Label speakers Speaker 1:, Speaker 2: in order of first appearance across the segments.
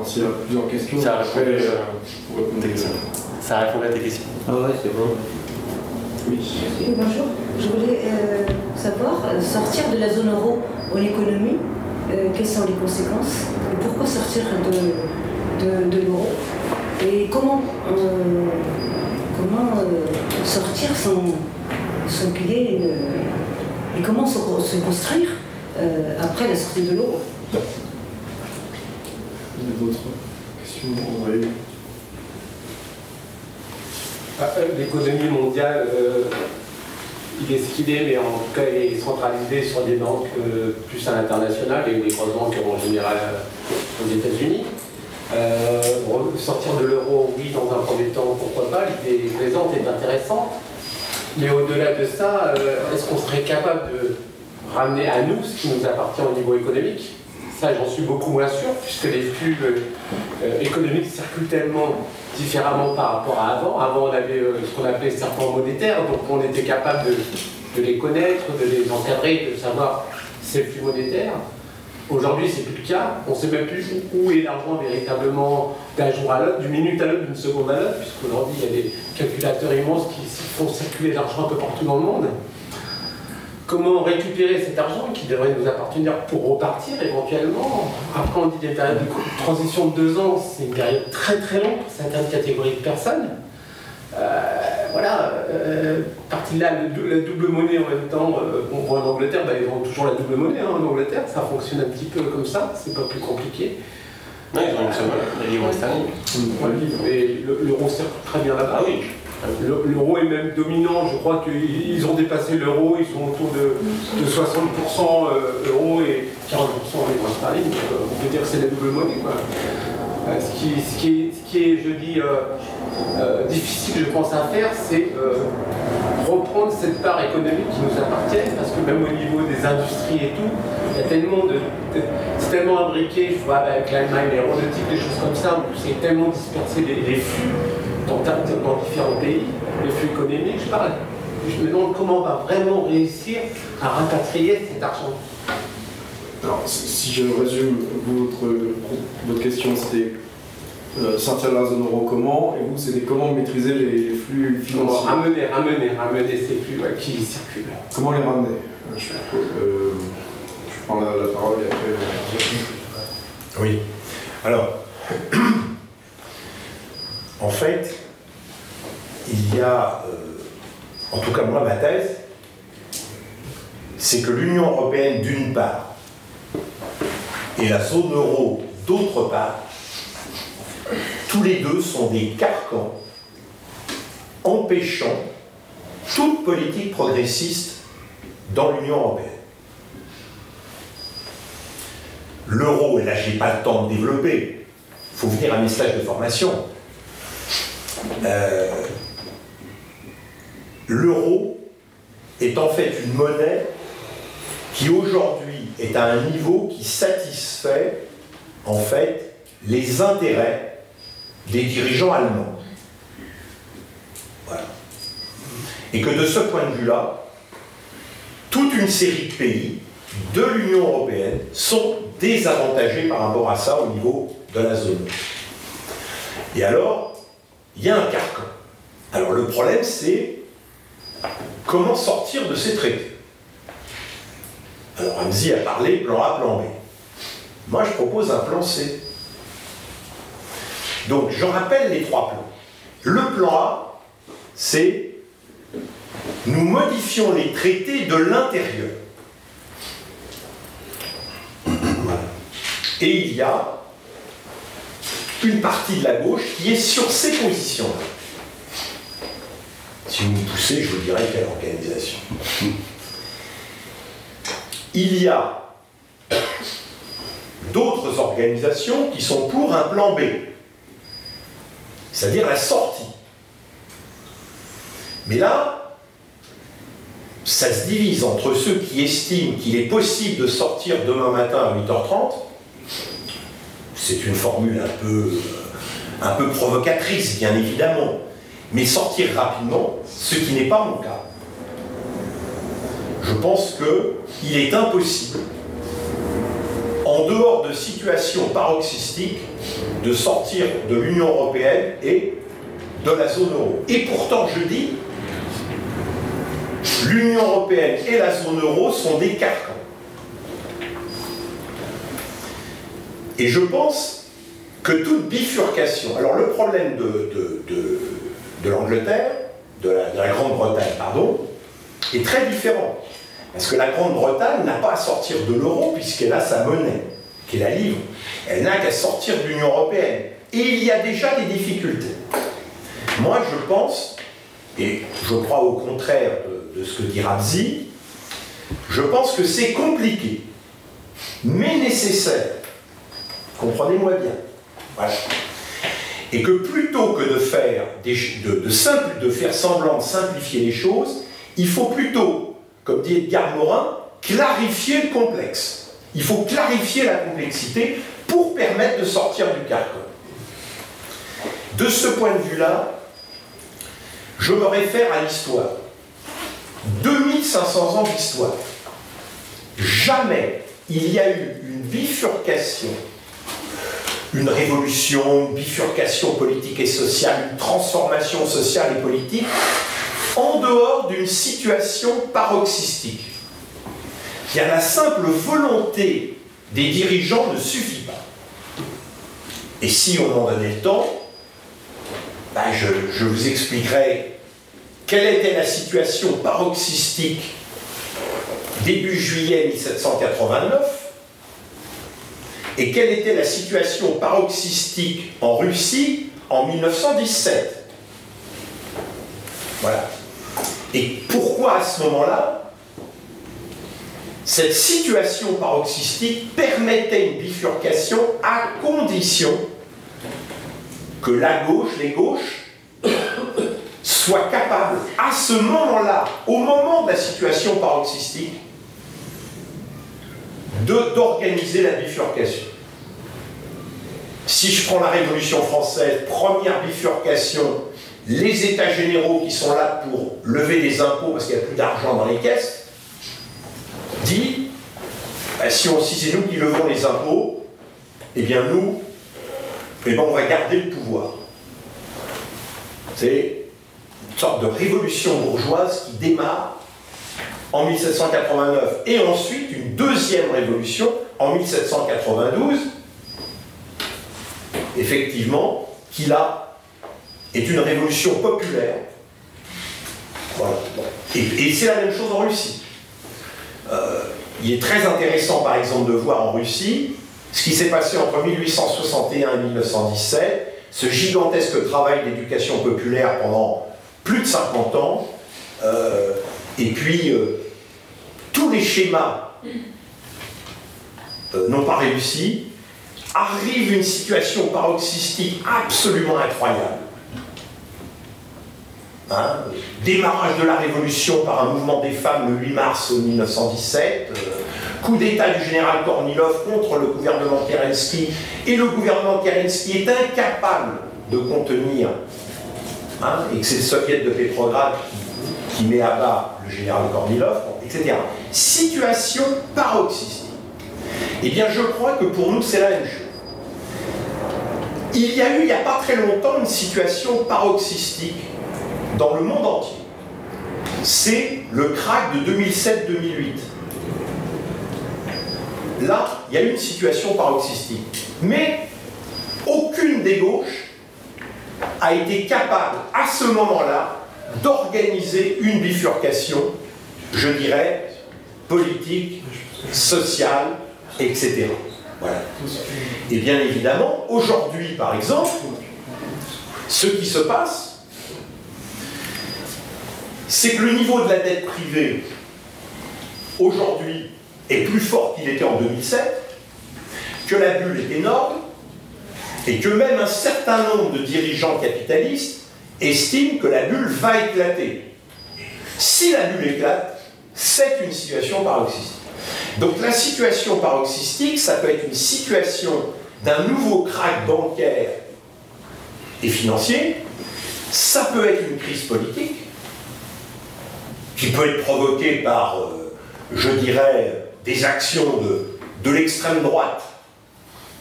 Speaker 1: S'il y a plusieurs questions,
Speaker 2: ça
Speaker 1: répond
Speaker 2: à tes questions.
Speaker 3: Ah ouais, c'est bon.
Speaker 1: Oui.
Speaker 4: Bonjour. Je voulais savoir, sortir de la zone euro en économie, quelles sont les conséquences et pourquoi sortir de l'euro et comment sortir sans qu'il y ait et comment se construire après la sortie de l'euro.
Speaker 1: Il y a d'autres questions, André?
Speaker 5: L'économie mondiale, il est ce qu'il est, mais en tout cas, il est centralisé sur des banques plus à l'international et les grosses banques en général aux États-Unis. Sortir de l'euro, oui, dans un premier temps, pourquoi pas, l'idée présente est intéressante. Mais au-delà de ça, est-ce qu'on serait capable de ramener à nous ce qui nous appartient au niveau économique? Ça, j'en suis beaucoup moins sûr, puisque les flux économiques circulent tellement différemment par rapport à avant. Avant, on avait ce qu'on appelait serpents monétaires, donc on était capable de les connaître, de les encadrer, de savoir ces flux monétaires. Aujourd'hui, c'est plus le cas. On ne sait même plus où est l'argent véritablement d'un jour à l'autre, d'une minute à l'autre, d'une seconde à l'autre, puisqu'aujourd'hui, il y a des calculateurs immenses qui font circuler l'argent un peu partout dans le monde. Comment récupérer cet argent qui devrait nous appartenir pour repartir éventuellement? Après, on dit des périodes de transition de 2 ans, c'est une période très très longue pour certaines catégories de personnes. Voilà, partie de là, la double monnaie en même temps, on voit en Angleterre, ils ont toujours la double monnaie en Angleterre, ça fonctionne un petit peu comme ça, c'est pas plus compliqué.
Speaker 2: Non, ils ont une seule, la livre sterling.
Speaker 5: Et l'euro circule très bien là-bas.
Speaker 2: Ah oui.
Speaker 5: L'euro est même dominant, je crois qu'ils ont dépassé l'euro, ils sont autour de 60% euro et 40% livre sterling, on peut dire que c'est la double monnaie, quoi. Ce qui est, je dis, difficile, je pense, à faire, c'est reprendre cette part économique qui nous appartient, parce que même au niveau des industries et tout, il y a tellement c'est tellement imbriqué, je vois avec l'Allemagne, l'aéronautique, des choses comme ça, où c'est tellement dispersé les flux dans différents pays, les flux économiques, je parle. Je me demande comment on va vraiment réussir à rapatrier cet argent.
Speaker 1: Alors, si je résume, votre question, c'était sortir de la zone euro comment, et vous, c'était comment maîtriser les flux financiers.
Speaker 5: Ramener ces flux qui circulent.
Speaker 1: Comment les ramener? Je prends la parole et après...
Speaker 6: Oui. Alors, en fait, il y a, en tout cas moi, ma thèse, c'est que l'Union européenne, d'une part, et la zone euro, d'autre part, tous les deux sont des carcans empêchant toute politique progressiste dans l'Union européenne. L'euro, et là j'ai pas le temps de développer, il faut venir à mes stages de formation. L'euro est en fait une monnaie qui aujourd'hui est à un niveau qui satisfait en fait les intérêts des dirigeants allemands. Voilà. Et que de ce point de vue-là, toute une série de pays de l'Union européenne sont désavantagés par rapport à ça au niveau de la zone. Et alors, il y a un carcan. Alors le problème, c'est comment sortir de ces traités. Alors Ramzi a parlé plan A, plan B. Moi, je propose un plan C. Donc, je rappelle les 3 plans. Le plan A, c'est nous modifions les traités de l'intérieur. Voilà. Et il y a une partie de la gauche qui est sur ces positions-là. Si vous me poussez, je vous dirai quelle organisation. il y a d'autres organisations qui sont pour un plan B, c'est-à-dire la sortie. Mais là, ça se divise entre ceux qui estiment qu'il est possible de sortir demain matin à 8h30, c'est une formule un peu provocatrice, bien évidemment, mais sortir rapidement, ce qui n'est pas mon cas. Je pense qu'il est impossible, en dehors de situations paroxystiques, de sortir de l'Union européenne et de la zone euro. Et pourtant, je dis, l'Union européenne et la zone euro sont des carcans. Et je pense que toute bifurcation... Alors le problème de l'Angleterre, de la Grande-Bretagne, pardon, est très différent. Parce que la Grande-Bretagne n'a pas à sortir de l'euro puisqu'elle a sa monnaie, qui est la livre. Elle n'a qu'à sortir de l'Union européenne. Et il y a déjà des difficultés. Moi, je pense, et je crois au contraire de ce que dit Rabzi, je pense que c'est compliqué, mais nécessaire. Comprenez-moi bien. Voilà. Et que plutôt que de faire, de faire semblant de simplifier les choses, il faut plutôt, comme dit Edgar Morin, clarifier le complexe. Il faut clarifier la complexité pour permettre de sortir du carcan. De ce point de vue-là, je me réfère à l'histoire. 2500 ans d'histoire. Jamais il y a eu une bifurcation, une révolution, une bifurcation politique et sociale, une transformation sociale et politique, en dehors d'une situation paroxystique. La simple volonté des dirigeants ne suffit pas. Et si on en donnait le temps, je vous expliquerai quelle était la situation paroxystique début juillet 1789 et quelle était la situation paroxystique en Russie en 1917. Voilà. Et pourquoi à ce moment-là, cette situation paroxystique permettait une bifurcation à condition que la gauche, les gauches, soient capables, à ce moment-là, au moment de la situation paroxystique, d'organiser la bifurcation. Si je prends la Révolution française, première bifurcation, les États généraux qui sont là pour lever des impôts parce qu'il n'y a plus d'argent dans les caisses, dit, si c'est nous qui levons les impôts, eh bien nous, on va garder le pouvoir. C'est une sorte de révolution bourgeoise qui démarre en 1789 et ensuite une deuxième révolution en 1792, effectivement, qui là est une révolution populaire. Voilà. Et c'est la même chose en Russie. Il est très intéressant par exemple de voir en Russie ce qui s'est passé entre 1861 et 1917, ce gigantesque travail d'éducation populaire pendant plus de 50 ans, et puis tous les schémas n'ont pas réussi, arrive une situation paroxystique absolument incroyable. Démarrage de la révolution par un mouvement des femmes le 8 mars 1917, coup d'état du général Kornilov contre le gouvernement Kerensky, et le gouvernement Kerensky est incapable de contenir, et que c'est le soviet de Petrograd qui met à bas le général Kornilov, etc. Situation paroxystique. Eh bien, je crois que pour nous, c'est la même chose. Il y a eu, il n'y a pas très longtemps, une situation paroxystique dans le monde entier. C'est le krach de 2007-2008. Là, il y a eu une situation paroxystique. Mais aucune des gauches a été capable, à ce moment-là, d'organiser une bifurcation, je dirais, politique, sociale, etc. Voilà. Et bien évidemment, aujourd'hui, par exemple, ce qui se passe, c'est que le niveau de la dette privée, aujourd'hui, est plus fort qu'il était en 2007, que la bulle est énorme, et que même un certain nombre de dirigeants capitalistes estiment que la bulle va éclater. Si la bulle éclate, c'est une situation paroxystique. Donc la situation paroxystique, ça peut être une situation d'un nouveau krach bancaire et financier, ça peut être une crise politique, qui peut être provoquée par, je dirais, des actions de l'extrême droite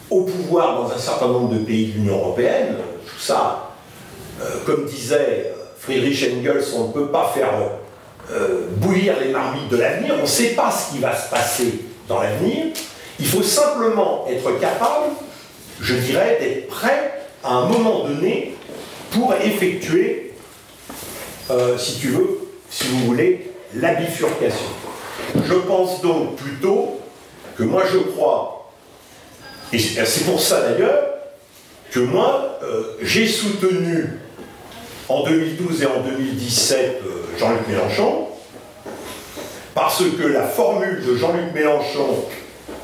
Speaker 6: au pouvoir dans un certain nombre de pays de l'Union européenne. Tout ça, comme disait Friedrich Engels, on ne peut pas faire bouillir les marmites de l'avenir, on ne sait pas ce qui va se passer dans l'avenir. Il faut simplement être capable, je dirais, d'être prêt à un moment donné pour effectuer, si vous voulez, la bifurcation. Je pense donc plutôt que moi je crois, et c'est pour ça d'ailleurs, que moi j'ai soutenu en 2012 et en 2017 Jean-Luc Mélenchon, parce que la formule de Jean-Luc Mélenchon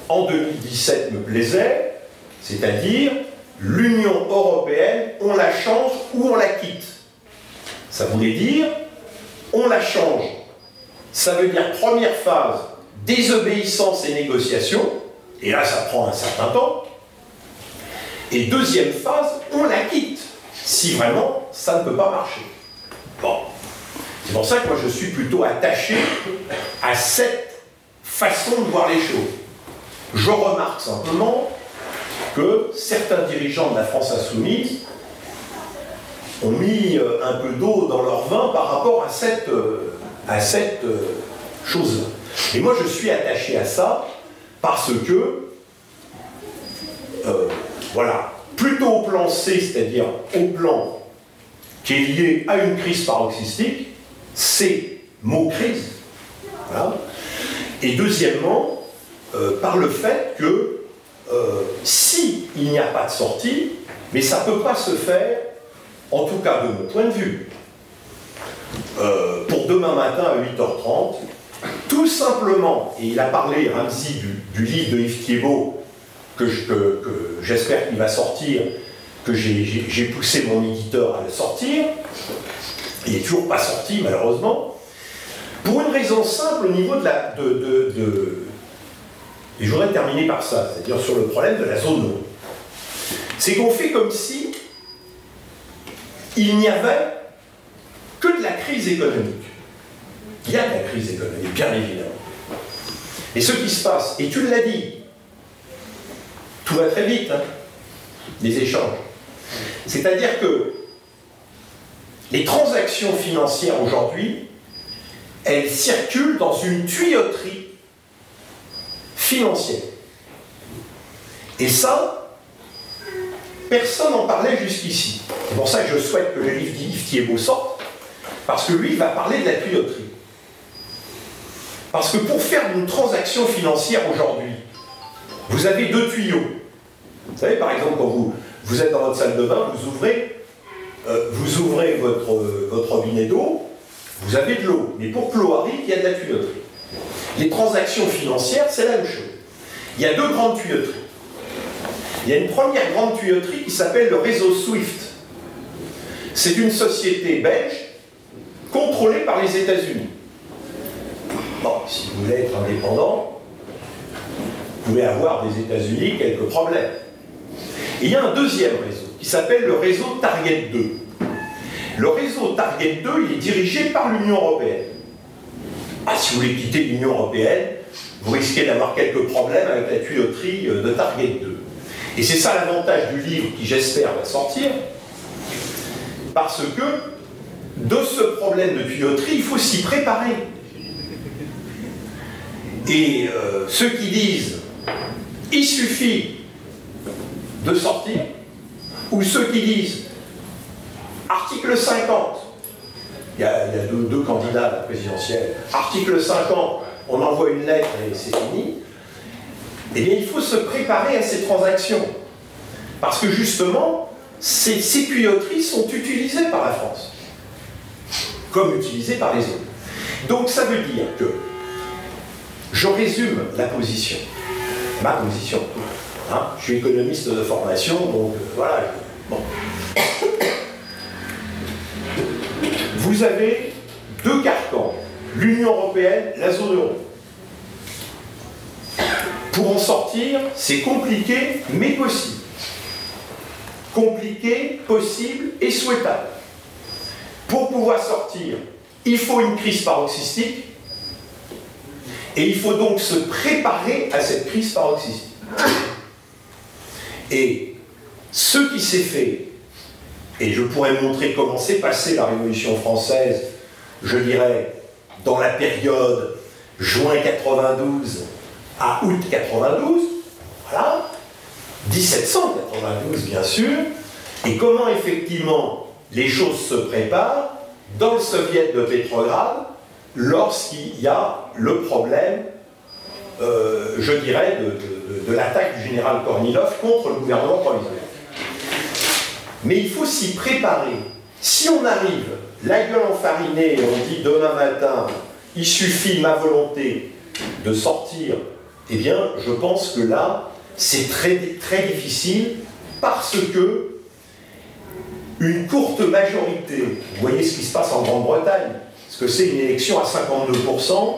Speaker 6: en 2017 me plaisait, c'est-à-dire l'Union européenne, on la change ou on la quitte. Ça voulait dire, on la change. Ça veut dire, première phase, désobéissance et négociation, et là ça prend un certain temps. Et deuxième phase, on la quitte, si vraiment ça ne peut pas marcher. Bon. C'est pour ça que moi je suis plutôt attaché à cette façon de voir les choses. Je remarque simplement que certains dirigeants de la France insoumise ont mis un peu d'eau dans leur vin par rapport à cette chose-là. Et moi je suis attaché à ça parce que, voilà, plutôt au plan C, c'est-à-dire au plan qui est lié à une crise paroxystique, C, mot crise, voilà. Et deuxièmement, par le fait que si il n'y a pas de sortie, mais ça ne peut pas se faire, en tout cas de mon point de vue, pour demain matin à 8h30, tout simplement, et il a parlé, Ramzi, du livre de Yves Thiebaud, que j'espère qu'il va sortir, que j'ai poussé mon éditeur à le sortir, il n'est toujours pas sorti malheureusement, pour une raison simple au niveau de la... Et je voudrais terminer par ça, c'est-à-dire sur le problème de la zone euro. C'est qu'on fait comme si il n'y avait que de la crise économique. Il y a de la crise économique, bien évidemment. Et ce qui se passe, et tu l'as dit, tout va très vite, hein, les échanges. C'est-à-dire que les transactions financières aujourd'hui, elles circulent dans une tuyauterie financière. Et ça, personne n'en parlait jusqu'ici. C'est pour ça que je souhaite que le livre d'Yves Thiebaud sorte, parce que lui, il va parler de la tuyauterie. Parce que pour faire une transaction financière aujourd'hui, vous avez deux tuyaux. Vous savez, par exemple, quand vous êtes dans votre salle de bain, vous ouvrez votre robinet d'eau, vous avez de l'eau. Mais pour que l'eau arrive, il y a de la tuyauterie. Les transactions financières, c'est la même chose. Il y a deux grandes tuyauteries. Il y a une première grande tuyauterie qui s'appelle le réseau SWIFT. C'est une société belge contrôlée par les États-Unis. Bon, si vous voulez être indépendant, vous pouvez avoir des États-Unis quelques problèmes. Et il y a un deuxième réseau qui s'appelle le réseau Target 2. Le réseau Target 2, il est dirigé par l'Union européenne. Ah, si vous voulez quitter l'Union européenne, vous risquez d'avoir quelques problèmes avec la tuyauterie de Target 2. Et c'est ça l'avantage du livre qui, j'espère, va sortir, parce que de ce problème de tuyauterie, il faut s'y préparer. Et ceux qui disent « il suffit de sortir », ou ceux qui disent « article 50 », il y a deux candidats à la présidentielle, « article 50 », on envoie une lettre et c'est fini, eh bien il faut se préparer à ces transactions. Parce que justement, ces tuyauteries sont utilisées par la France, comme utilisées par les autres. Donc ça veut dire que Je résume la position, ma position. Hein, je suis économiste de formation, donc voilà. Bon. Vous avez deux carcans, l'Union européenne, la zone euro. Pour en sortir, c'est compliqué, mais possible. Compliqué, possible et souhaitable. Pour pouvoir sortir, il faut une crise paroxystique, et il faut donc se préparer à cette crise paroxystique. Et ce qui s'est fait, et je pourrais montrer comment s'est passée la Révolution française, je dirais, dans la période juin 92 à août 92, voilà, 1792 bien sûr, et comment effectivement les choses se préparent dans le soviet de Pétrograd lorsqu'il y a le problème, je dirais, de l'attaque du général Kornilov contre le gouvernement provisoire. Mais il faut s'y préparer. Si on arrive, la gueule enfarinée, et on dit demain matin, il suffit ma volonté de sortir, eh bien, je pense que là, c'est très, très difficile parce que une courte majorité, vous voyez ce qui se passe en Grande-Bretagne, parce que c'est une élection à 52%,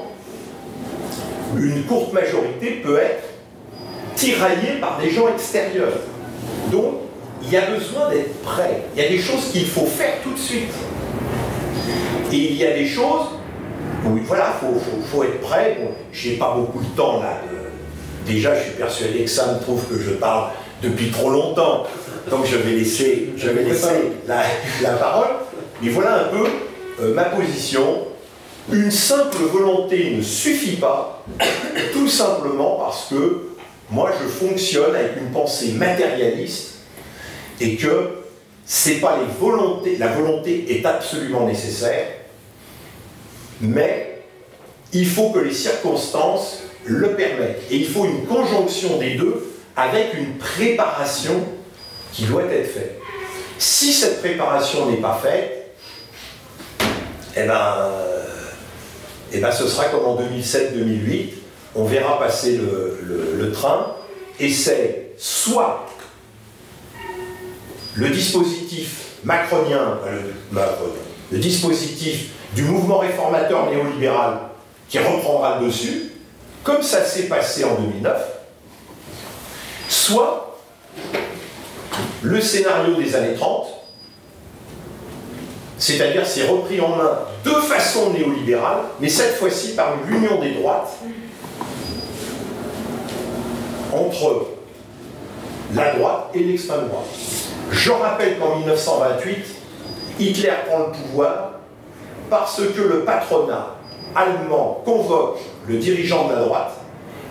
Speaker 6: une courte majorité peut être tiraillée par des gens extérieurs. Donc, il y a besoin d'être prêt. Il y a des choses qu'il faut faire tout de suite. Et il y a des choses où, voilà, faut être prêt. Bon, j'ai pas beaucoup de temps là. Déjà, je suis persuadé que Sam trouve que je parle depuis trop longtemps. Donc, je vais laisser la parole. Mais voilà un peu ma position. Une simple volonté ne suffit pas, tout simplement parce que moi, je fonctionne avec une pensée matérialiste et que c'est pas les volontés, la volonté est absolument nécessaire, mais il faut que les circonstances le permettent. Et il faut une conjonction des deux avec une préparation qui doit être faite. Si cette préparation n'est pas faite, eh ben, ce sera comme en 2007-2008, on verra passer le train, et c'est soit le dispositif macronien, le dispositif du mouvement réformateur néolibéral qui reprendra le dessus, comme ça s'est passé en 2009, soit le scénario des années 30, c'est-à-dire c'est repris en main de façon néolibérale, mais cette fois-ci par une union des droites entre la droite et l'extrême droite. Je rappelle qu'en 1928, Hitler prend le pouvoir parce que le patronat allemand convoque le dirigeant de la droite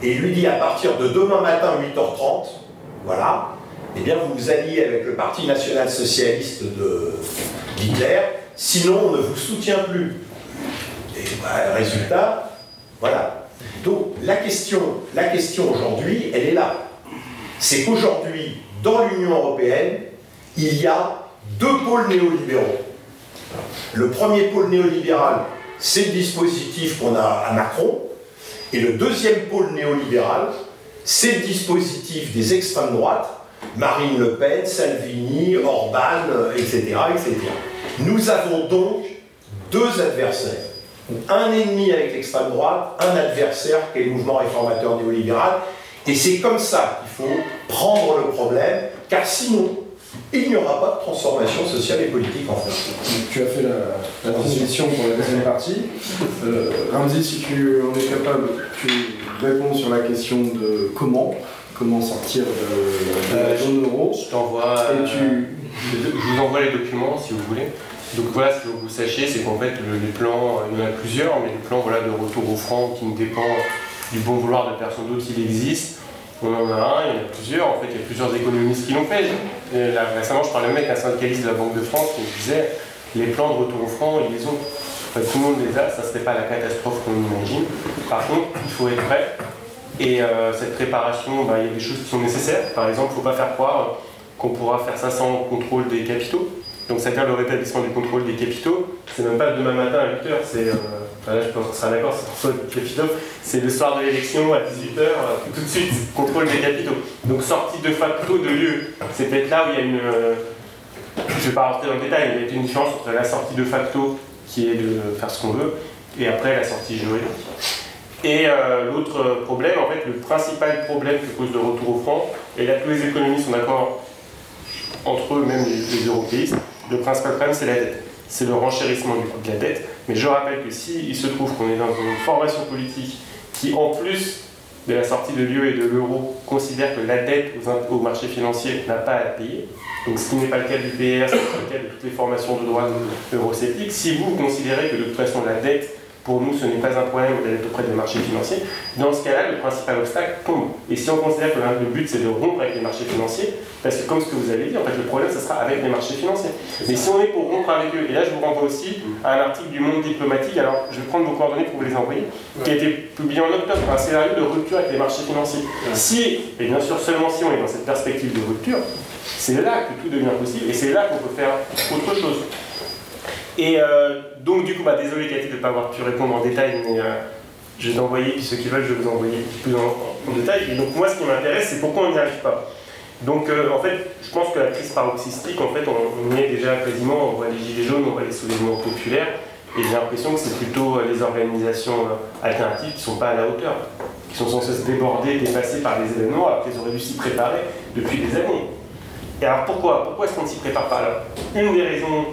Speaker 6: et lui dit à partir de demain matin 8h30, voilà, eh bien vous vous alliez avec le Parti national-socialiste d'Hitler, sinon on ne vous soutient plus. Et bah, résultat, voilà. Donc la question aujourd'hui, elle est là. C'est qu'aujourd'hui, dans l'Union européenne, il y a deux pôles néolibéraux. Le premier pôle néolibéral, c'est le dispositif qu'on a à Macron, et le deuxième pôle néolibéral, c'est le dispositif des extrêmes droites, Marine Le Pen, Salvini, Orban, etc., etc. Nous avons donc deux adversaires. Un ennemi avec l'extrême droite, un adversaire qui est le mouvement réformateur néolibéral, et c'est comme ça qu'il faut prendre le problème, car sinon, il n'y aura pas de transformation sociale et politique en France.
Speaker 1: Tu as fait la transition pour la deuxième partie. Ramzi, si tu en es capable, tu réponds sur la question de comment sortir de la zone euro.
Speaker 2: Je t'envoie. Je vous envoie les documents si vous voulez. Donc voilà, ce que vous sachiez, c'est qu'en fait, les plans, il y en a plusieurs, mais les plans voilà, de retour au franc qui ne dépendent du bon vouloir de personne d'autre, il existe. On en a un, il y en a plusieurs, en fait, il y a plusieurs économistes qui l'ont fait. Et là, récemment, je parlais même avec un syndicaliste de la Banque de France qui me disait les plans de retour au franc, ils les ont. Enfin, tout le monde les a, ça ne serait pas la catastrophe qu'on imagine. Par contre, il faut être prêt. Et cette préparation, il y a des choses qui sont nécessaires. Par exemple, il ne faut pas faire croire qu'on pourra faire ça sans contrôle des capitaux. donc c'est-à-dire le rétablissement du contrôle des capitaux. C'est même pas demain matin à 8h, c'est, là je pense qu'on sera d'accord, c'est François Capitaux, c'est le soir de l'élection à 18h, tout de suite, contrôle des capitaux. Donc sortie de facto de lieu, c'est peut-être là où il y a une... je ne vais pas rentrer dans le détail, mais il y a une différence entre la sortie de facto, qui est de faire ce qu'on veut, et après la sortie juridique. Et l'autre problème, en fait, le principal problème que pose le retour au franc, et là tous les économistes sont d'accord entre eux, même les européistes, le principal problème c'est la dette. C'est le renchérissement du coût de la dette. Mais je rappelle que s'il se trouve qu'on est dans une formation politique qui, en plus de la sortie de l'UE et de l'euro, considère que la dette au marché financier n'a pas à payer, donc ce qui n'est pas le cas du PR, ce n'est pas le cas de toutes les formations de droite eurosceptiques, si vous considérez que de toute façon la dette, pour nous, ce n'est pas un problème d'être auprès des marchés financiers, dans ce cas-là, le principal obstacle tombe. Et si on considère que le but, c'est de rompre avec les marchés financiers, parce que comme ce que vous avez dit, en fait, le problème, ce sera avec les marchés financiers. Mais si on est pour rompre avec eux, et là, je vous renvoie aussi à un article du Monde diplomatique, alors je vais prendre vos coordonnées pour vous les envoyer, qui a été publié en octobre, un scénario de rupture avec les marchés financiers. Si, et bien sûr seulement si on est dans cette perspective de rupture, c'est là que tout devient possible, et c'est là qu'on peut faire autre chose. Et donc du coup, désolé Cathy de ne pas avoir pu répondre en détail, mais je vais t'envoyer, puis ceux qui veulent, je vais vous envoyer plus en détail. Et donc moi, ce qui m'intéresse, c'est pourquoi on n'y arrive pas. Donc en fait, je pense que la crise paroxystique, en fait, on y est déjà quasiment, on voit les gilets jaunes, on voit les soulèvements populaires, et j'ai l'impression que c'est plutôt les organisations alternatives qui ne sont pas à la hauteur, qui sont censées se déborder, dépassées par les événements, alors qu'elles auraient dû s'y préparer depuis des années. Et alors pourquoi est-ce qu'on ne s'y prépare pas là? Une des raisons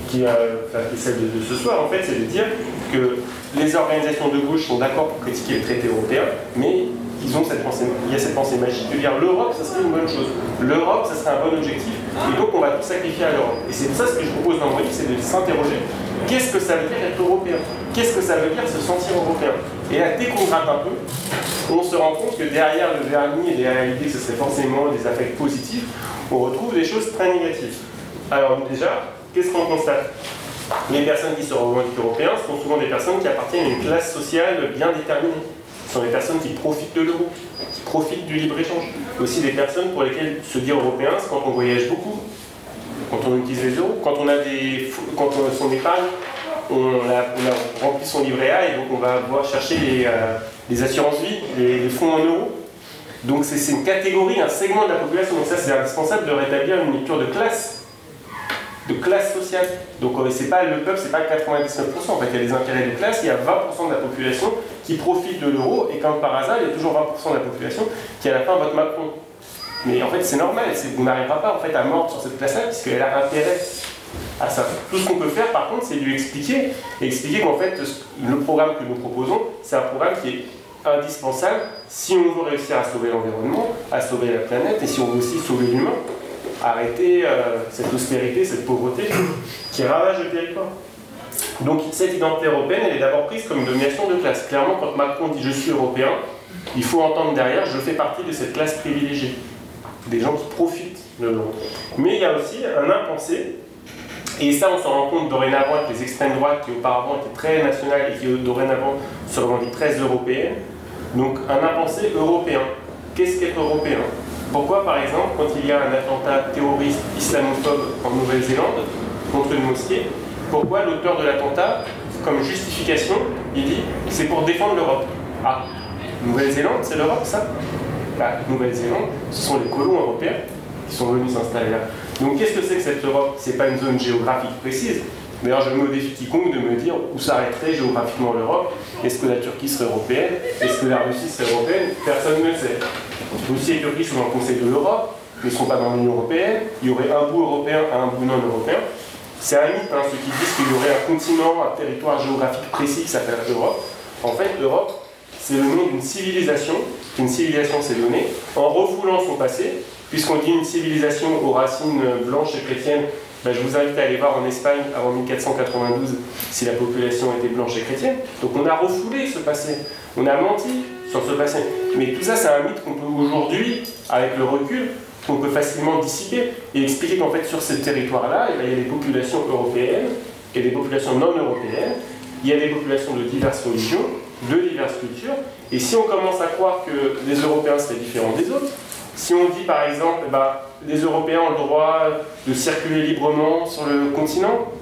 Speaker 2: qui est celle de ce soir, en fait, c'est de dire que les organisations de gauche sont d'accord pour critiquer le traité européen, mais il y a cette pensée magique de dire l'Europe, ça serait une bonne chose. L'Europe, ça serait un bon objectif, et donc on va tout sacrifier à l'Europe. Et c'est ça ce que je propose dans mon livre, c'est de s'interroger. Qu'est-ce que ça veut dire être européen? Qu'est-ce que ça veut dire se sentir européen? Et là, dès qu'on gratte un peu, on se rend compte que derrière le vernis et derrière l'idée que ce serait forcément des affects positifs, on retrouve des choses très négatives. Alors déjà, qu'est-ce qu'on constate? Les personnes qui se revendiquent européens sont souvent des personnes qui appartiennent à une classe sociale bien déterminée. Ce sont des personnes qui profitent de l'euro, qui profitent du libre-échange. Aussi des personnes pour lesquelles se dire européen, c'est quand on voyage beaucoup, quand on utilise les euros, quand on a son épargne, on a rempli son livret A et donc on va pouvoir chercher les assurances-vie, les fonds en euros. Donc c'est une catégorie, un segment de la population. Donc ça, c'est indispensable de rétablir une lecture de classe sociale. Donc c'est pas le peuple, c'est pas 99%. En fait, il y a des intérêts de classe, il y a 20% de la population qui profite de l'euro, et comme par hasard, il y a toujours 20% de la population qui à la fin vote Macron. Mais en fait, c'est normal, vous n'arriverez pas en fait, à mordre sur cette place-là, puisqu'elle a intérêt à ça. Tout ce qu'on peut faire, par contre, c'est lui expliquer qu'en fait, le programme que nous proposons, c'est un programme qui est indispensable si on veut réussir à sauver l'environnement, à sauver la planète, et si on veut aussi sauver l'humain. Arrêter cette austérité, cette pauvreté qui ravage le territoire. Donc cette identité européenne, elle est d'abord prise comme une domination de classe. Clairement, quand Macron dit « je suis européen », il faut entendre derrière « je fais partie de cette classe privilégiée », des gens qui profitent de l'euro. Mais il y a aussi un impensé, et ça on s'en rend compte dorénavant avec les extrêmes droites qui auparavant étaient très nationales et qui dorénavant se revendiquent très européennes. Donc un impensé européen. Qu'est-ce qu'être européen? Pourquoi, par exemple, quand il y a un attentat terroriste islamophobe en Nouvelle-Zélande contre une mosquée, pourquoi l'auteur de l'attentat, comme justification, il dit « c'est pour défendre l'Europe ». Ah, Nouvelle-Zélande, c'est l'Europe, ça? Nouvelle-Zélande, ce sont les colons européens qui sont venus s'installer là. Donc qu'est-ce que c'est que cette Europe? C'est pas une zone géographique précise. D'ailleurs, je mets au défi quiconque de me dire où s'arrêterait géographiquement l'Europe. Est-ce que la Turquie serait européenne? Est-ce que la Russie serait européenne? Personne ne le sait. Russie et Turquie sont dans le Conseil de l'Europe, ne sont pas dans l'Union européenne. Il y aurait un bout européen et un bout non européen. C'est un mythe, ceux qui disent qu'il y aurait un continent, un territoire géographique précis qui s'appelle l'Europe. En fait, l'Europe, c'est le nom d'une civilisation. Une civilisation s'est donnée en refoulant son passé, puisqu'on dit une civilisation aux racines blanches et chrétiennes. Je vous invite à aller voir en Espagne avant 1492 si la population était blanche et chrétienne. Donc on a refoulé ce passé, on a menti sur ce passé. Mais tout ça, c'est un mythe qu'on peut aujourd'hui, avec le recul, qu'on peut facilement dissiper et expliquer qu'en fait sur ce territoire-là, il y a des populations européennes et des populations non européennes, il y a des populations de diverses religions, de diverses cultures, et si on commence à croire que les Européens seraient différents des autres, Si on dit par exemple, les Européens ont le droit de circuler librement sur le continent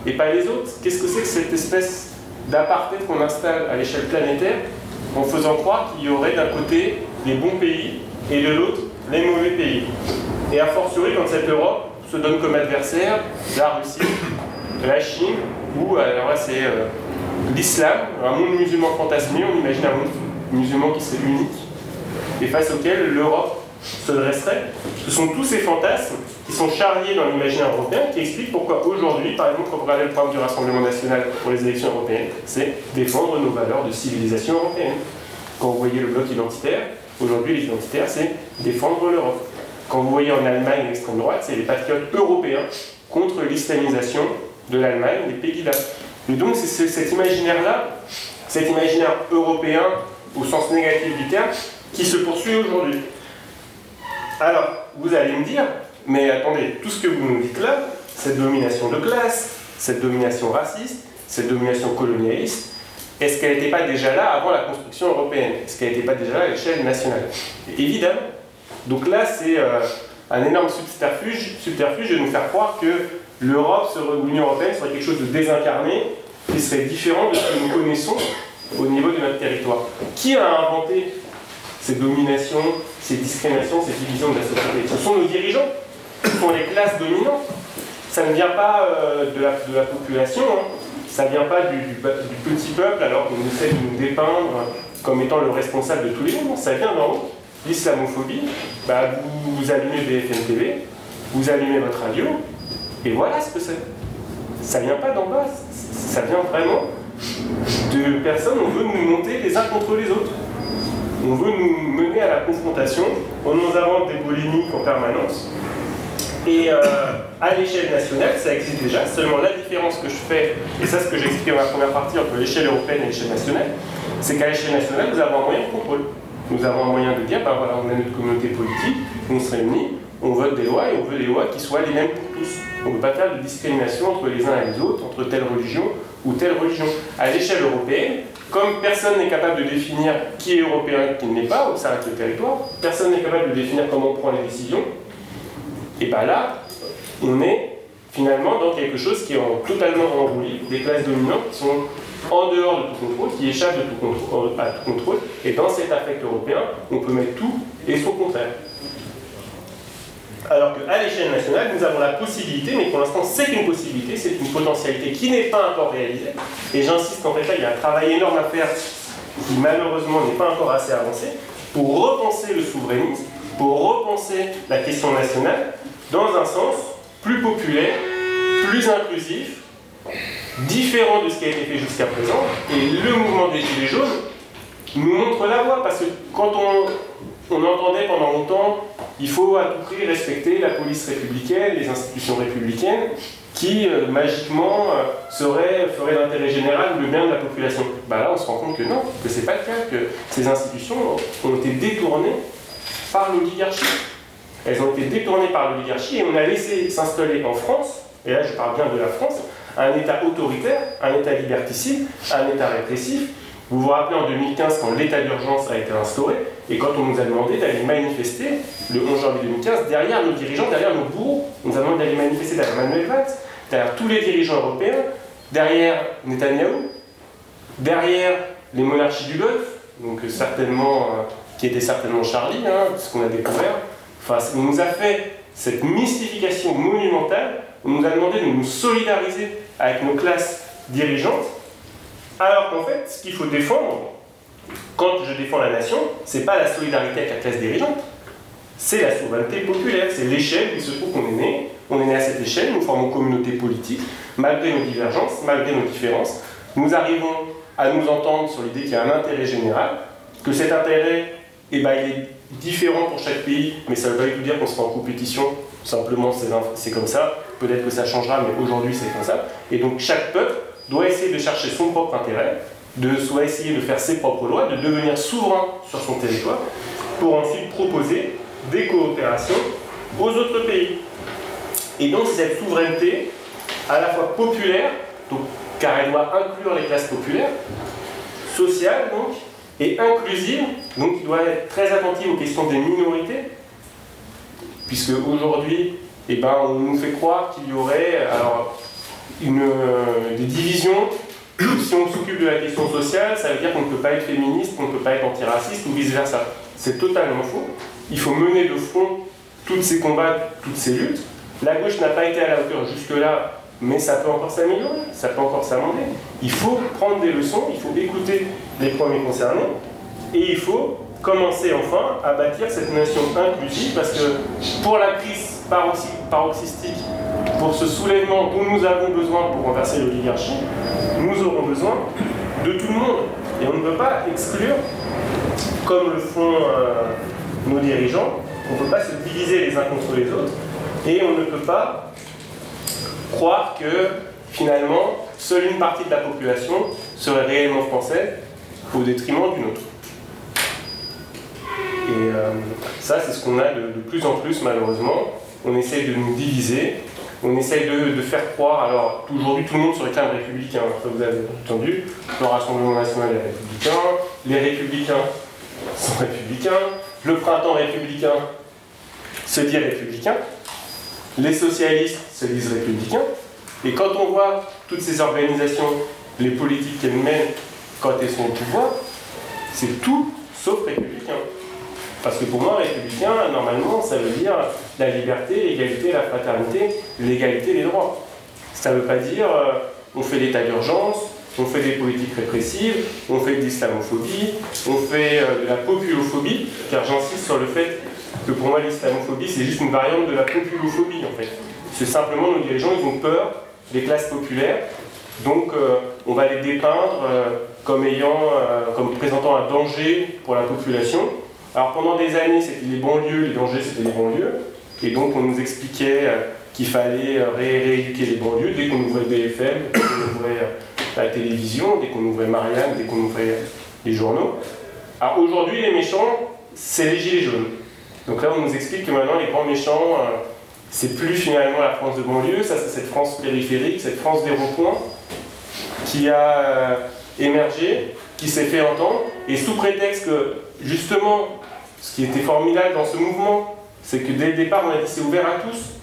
Speaker 2: et pas les autres, qu'est-ce que c'est que cette espèce d'apartheid qu'on installe à l'échelle planétaire en faisant croire qu'il y aurait d'un côté les bons pays et de l'autre les mauvais pays? Et a fortiori quand cette Europe se donne comme adversaire la Russie, la Chine, ou alors là c'est l'islam, un monde musulman fantasmé, on imagine un monde musulman qui serait unique et face auquel l'Europe se dresserait. Ce sont tous ces fantasmes qui sont charriés dans l'imaginaire européen qui expliquent pourquoi aujourd'hui, par exemple, quand vous regardez le programme du Rassemblement national pour les élections européennes, c'est défendre nos valeurs de civilisation européenne. Quand vous voyez le bloc identitaire, aujourd'hui les identitaires, c'est défendre l'Europe. Quand vous voyez en Allemagne l'extrême droite, c'est les patriotes européens contre l'islamisation de l'Allemagne, des pays d'Afrique. Et donc c'est cet imaginaire-là, cet imaginaire européen au sens négatif du terme, qui se poursuit aujourd'hui. Alors, vous allez me dire, mais attendez, tout ce que vous nous dites là, cette domination de classe, cette domination raciste, cette domination colonialiste, est-ce qu'elle n'était pas déjà là avant la construction européenne? Est-ce qu'elle n'était pas déjà là à l'échelle nationale? Évidemment. Donc là, c'est un énorme subterfuge de nous faire croire que l'Europe, l'Union européenne serait quelque chose de désincarné, qui serait différent de ce que nous connaissons au niveau de notre territoire. Qui a inventé ces dominations, ces discriminations, ces divisions de la société? Ce sont nos dirigeants, ce sont les classes dominantes. Ça ne vient pas de la population, hein. Ça ne vient pas du petit peuple alors qu'on essaie de nous dépeindre comme étant le responsable de tous les mots. Ça vient d'en haut. L'islamophobie, vous allumez BFM TV, vous allumez votre radio, et voilà ce que c'est. Ça ne vient pas d'en bas, ça vient vraiment de personnes, on veut nous monter les uns contre les autres. On veut nous mener à la confrontation, on nous invente des polémiques en permanence. Et à l'échelle nationale, ça existe déjà, seulement la différence que je fais, et ça c'est ce que j'ai expliqué dans la première partie entre l'échelle européenne et l'échelle nationale, c'est qu'à l'échelle nationale, nous avons un moyen de contrôle. Nous avons un moyen de dire, voilà, on a notre communauté politique, on se réunit, on vote des lois et on veut des lois qui soient les mêmes pour tous. On ne veut pas faire de discrimination entre les uns et les autres, entre telle religion ou telle religion. À l'échelle européenne, comme personne n'est capable de définir qui est européen et qui ne l'est pas, où s'arrête le territoire, personne n'est capable de définir comment on prend les décisions, et bien là, on est finalement dans quelque chose qui est totalement enroulé, des classes dominantes qui sont en dehors de tout contrôle, qui échappent à tout contrôle, et dans cet affect européen, on peut mettre tout et son contraire. Alors qu'à l'échelle nationale, nous avons la possibilité, mais pour l'instant c'est une possibilité, c'est une potentialité qui n'est pas encore réalisée, et j'insiste qu'en fait là, il y a un travail énorme à faire qui malheureusement n'est pas encore assez avancé, pour repenser le souverainisme, pour repenser la question nationale, dans un sens plus populaire, plus inclusif, différent de ce qui a été fait jusqu'à présent, et le mouvement des Gilets jaunes nous montre la voie, parce que quand on entendait pendant longtemps il faut à tout prix respecter la police républicaine, les institutions républicaines, qui magiquement feraient l'intérêt général ou le bien de la population. Là on se rend compte que non, que c'est pas le cas, que ces institutions ont été détournées par l'oligarchie. Elles ont été détournées par l'oligarchie et on a laissé s'installer en France, et là je parle bien de la France, un État autoritaire, un État liberticide, un État répressif. Vous vous rappelez en 2015 quand l'état d'urgence a été instauré et quand on nous a demandé d'aller manifester le 11 janvier 2015 derrière nos dirigeants, derrière nos bourreaux. On nous a demandé d'aller manifester derrière Manuel Valls, derrière tous les dirigeants européens, derrière Netanyahou, derrière les monarchies du Golfe, donc qui étaient certainement Charlie, ce qu'on a découvert. Enfin, on nous a fait cette mystification monumentale, on nous a demandé de nous solidariser avec nos classes dirigeantes, alors qu'en fait, ce qu'il faut défendre, quand je défends la nation, c'est pas la solidarité avec la classe dirigeante, c'est la souveraineté populaire, c'est l'échelle où il se trouve qu'on est né. On est né à cette échelle, nous formons communauté politique, malgré nos divergences, malgré nos différences, nous arrivons à nous entendre sur l'idée qu'il y a un intérêt général, que cet intérêt, il est différent pour chaque pays, mais ça ne veut pas du tout dire qu'on sera en compétition, simplement c'est comme ça, peut-être que ça changera, mais aujourd'hui c'est comme ça, et donc chaque peuple doit essayer de chercher son propre intérêt, doit essayer de faire ses propres lois, de devenir souverain sur son territoire, pour ensuite proposer des coopérations aux autres pays. Et donc cette souveraineté, à la fois populaire, car elle doit inclure les classes populaires, sociale donc, et inclusive, donc qui doit être très attentive aux questions des minorités, puisque aujourd'hui, eh ben, on nous fait croire qu'il y aurait alors, des divisions. Si on s'occupe de la question sociale, ça veut dire qu'on ne peut pas être féministe, qu'on ne peut pas être antiraciste ou vice-versa. C'est totalement faux. Il faut mener de front tous ces combats, toutes ces luttes. La gauche n'a pas été à la hauteur jusque-là, mais ça peut encore s'améliorer, ça peut encore s'amender. Il faut prendre des leçons, il faut écouter les premiers concernés, et il faut commencer enfin à bâtir cette nation inclusive, parce que pour la crise paroxystique, pour ce soulèvement dont nous avons besoin pour renverser l'oligarchie, nous aurons besoin de tout le monde. Et on ne peut pas exclure, comme le font nos dirigeants, on ne peut pas se diviser les uns contre les autres, et on ne peut pas croire que finalement, seule une partie de la population serait réellement française au détriment d'une autre. Et ça, c'est ce qu'on a de plus en plus, malheureusement. On essaye de nous diviser, on essaye de faire croire. Alors, aujourd'hui, tout le monde se réclame républicain. Ça, vous avez entendu. Le Rassemblement national est républicain, les républicains sont républicains, le printemps républicain se dit républicain, les socialistes se disent républicains. Et quand on voit toutes ces organisations, les politiques qu'elles mènent quand elles sont au pouvoir, c'est tout sauf républicain. Parce que pour moi, républicain, normalement, ça veut dire la liberté, l'égalité, la fraternité, l'égalité des droits. Ça ne veut pas dire on fait l'état d'urgence, on fait des politiques répressives, on fait de l'islamophobie, on fait de la populophobie, car j'insiste sur le fait que pour moi, l'islamophobie, c'est juste une variante de la populophobie, en fait. C'est simplement, nos dirigeants, ils ont peur des classes populaires, donc on va les dépeindre comme présentant un danger pour la population. Alors pendant des années, c'était les banlieues, les dangers c'était les banlieues, et donc on nous expliquait qu'il fallait rééduquer les banlieues dès qu'on ouvrait BFM, dès qu'on ouvrait la télévision, dès qu'on ouvrait Marianne, dès qu'on ouvrait les journaux. Alors aujourd'hui, les méchants, c'est les gilets jaunes. Donc là, on nous explique que maintenant, les grands méchants, c'est plus finalement la France de banlieue, ça c'est cette France périphérique, cette France des ronds-points qui a émergé, qui s'est fait entendre, et sous prétexte que, justement, ce qui était formidable dans ce mouvement, c'est que dès le départ, on a dit c'est ouvert à tous.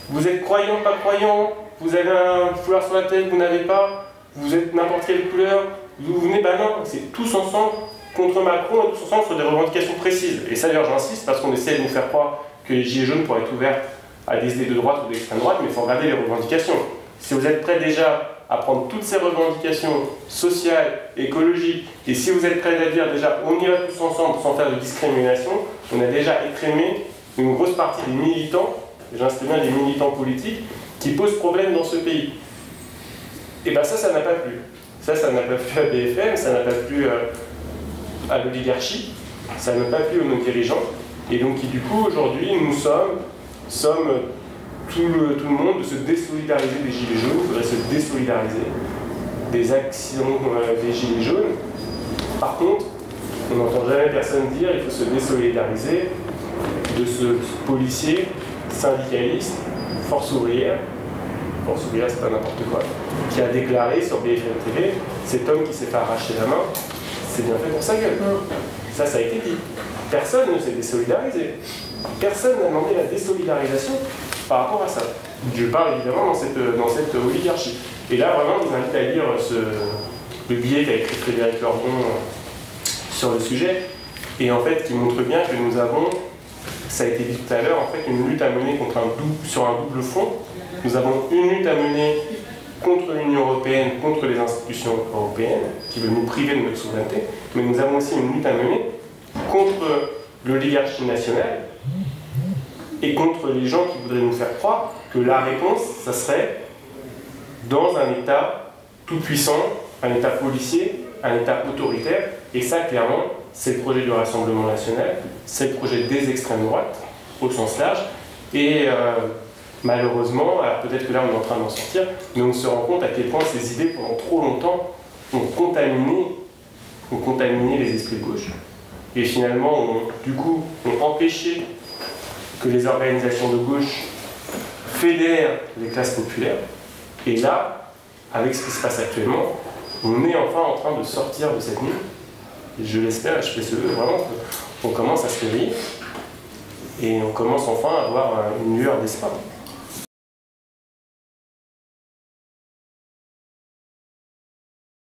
Speaker 2: Vous êtes croyant, pas croyant, vous avez un foulard sur la tête, vous n'avez pas, vous êtes n'importe quelle couleur, vous venez, ben non, c'est tous ensemble contre Macron et tous ensemble sur des revendications précises. Et ça d'ailleurs j'insiste parce qu'on essaie de nous faire croire que les gilets jaunes pourraient être ouverts à des idées de droite ou d'extrême droite, mais il faut regarder les revendications. Si vous êtes prêts déjà à prendre toutes ces revendications sociales, écologiques, et si vous êtes prêts à dire déjà on y va tous ensemble sans faire de discrimination, on a déjà écrémé une grosse partie des militants, j'insiste bien des militants politiques, qui posent problème dans ce pays. Et bien ça n'a pas plu. Ça n'a pas plu à BFM, ça n'a pas plu à l'oligarchie, ça n'a pas plu aux nos dirigeants, et donc du coup aujourd'hui nous sommes tout le monde de se désolidariser des gilets jaunes. Il faudrait se désolidariser des actions des gilets jaunes. Par contre, on n'entend jamais personne dire qu'il faut se désolidariser de ce policier syndicaliste, force ouvrière, c'est pas n'importe quoi, qui a déclaré sur BFM TV, cet homme qui s'est fait arracher la main, c'est bien fait pour sa gueule. Ça a été dit. Personne ne s'est désolidarisé. Personne n'a demandé la désolidarisation par rapport à ça. Je parle évidemment dans cette oligarchie. Et là, vraiment, je vous invite à lire le billet qu'a écrit Frédéric Lordon sur le sujet, et en fait, qui montre bien que nous avons, ça a été dit tout à l'heure, en fait, une lutte à mener sur un double front. Nous avons une lutte à mener contre l'Union européenne, contre les institutions européennes, qui veulent nous priver de notre souveraineté, mais nous avons aussi une lutte à mener contre l'oligarchie nationale, et contre les gens qui voudraient nous faire croire que la réponse, ça serait dans un État tout-puissant, un État policier, un État autoritaire, et ça, clairement, c'est le projet du Rassemblement national, c'est le projet des extrêmes droites, au sens large, et malheureusement, alors peut-être que là on est en train d'en sortir, mais on se rend compte à quel point ces idées, pendant trop longtemps, ont contaminé les esprits de gauche, et finalement, ont empêché que les organisations de gauche fédèrent les classes populaires. Et là, avec ce qui se passe actuellement, on est enfin en train de sortir de cette nuit. Et je l'espère, et je fais ce vœu vraiment qu'on commence à se réveiller. et on commence enfin à avoir une lueur d'espoir.